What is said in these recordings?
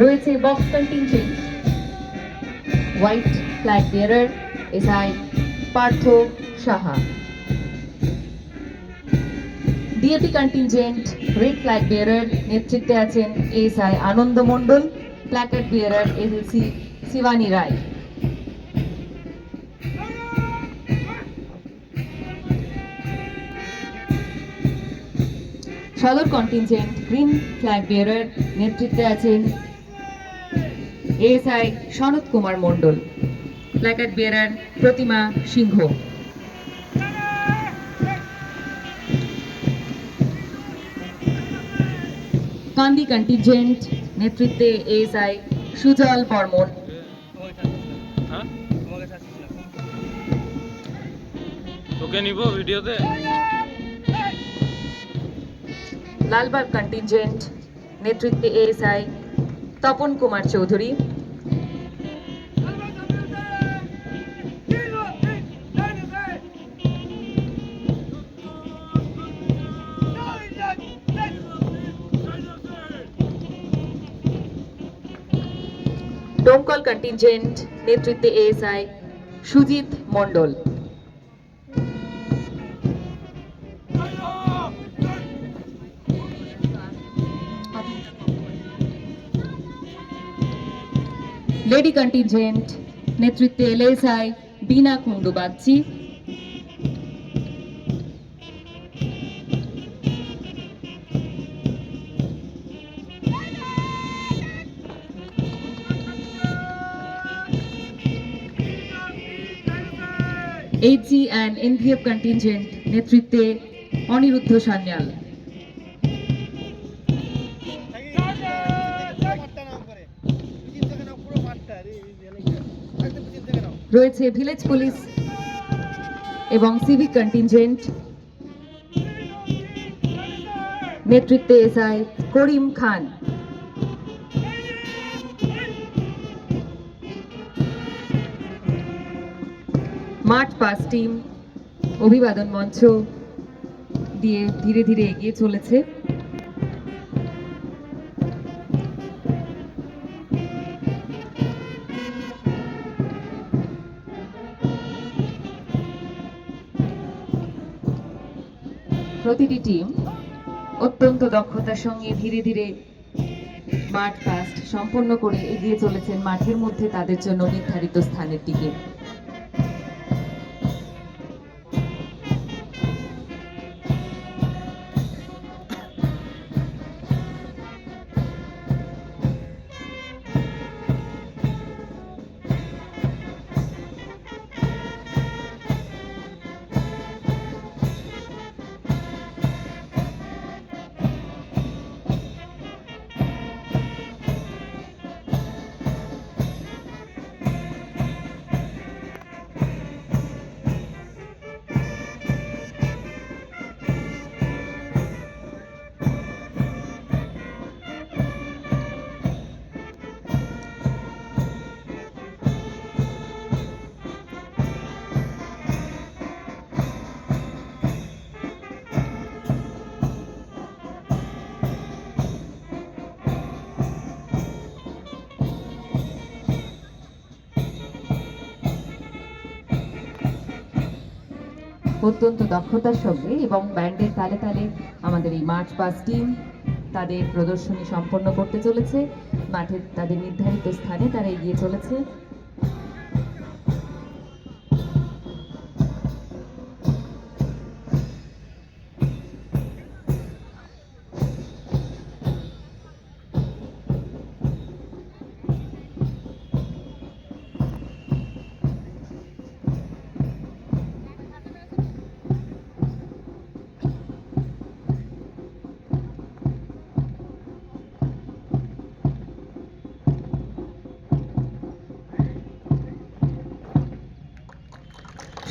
রয়েছে box contingent, white flag bearer SI Partha Saha. DAP contingent red flag bearer নেতৃত্বে আছেন SI আনন্দ মণ্ডল, placard bearer SLC Shivani রায়। সদর contingent green flag bearer নেতৃত্বে আছেন ASI সনত কুমার মণ্ডল, প্ল্যাকার্ড বিয়ারার প্রতিমা সিংহ। কান্দি contingent নেতৃত্বে এএসআই সুজল বর্মন। ওকে নিব ভিডিওতে। লালবাগ কন্টিনজেন্ট নেতৃত্বে এএসআই তপন কুমার চৌধুরী। ডোমকল কন্টিনজেন্ট নেতৃত্বে এএসআই সুজিত মণ্ডল। লেডি কন্টিনজেন্ট নেতৃত্বে LSI Veena Kundu Bagchi. Hg and NVF contingent নেতৃত্বে অনিরুদ্ধ সান্যাল। রয়েছে ভিলেজ পুলিশ এবং সিভিক কন্টিনজেন্ট নেতৃত্বে এসআই করিম খান। মাঠ পাস টিম অভিবাদন মঞ্চ দিয়ে ধীরে ধীরে এগিয়ে চলেছে। প্রতিটি টিম অত্যন্ত দক্ষতার সঙ্গে ধীরে ধীরে মাঠ পাস সম্পন্ন করে এগিয়ে চলেছেন মাঠের মধ্যে তাদের জন্য নির্ধারিত স্থানের দিকে। অত্যন্ত দক্ষতার সঙ্গে এবং ব্যান্ডের তালে তালে আমাদের এই মার্চ পাস টিম তাদের প্রদর্শনী সম্পন্ন করতে চলেছে। মাঠের তাদের নির্ধারিত স্থানে তারা এগিয়ে চলেছে।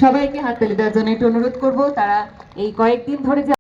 সবাইকে হাততালি দেওয়ার জন্য একটু অনুরোধ করবো। তারা এই কয়েকদিন ধরে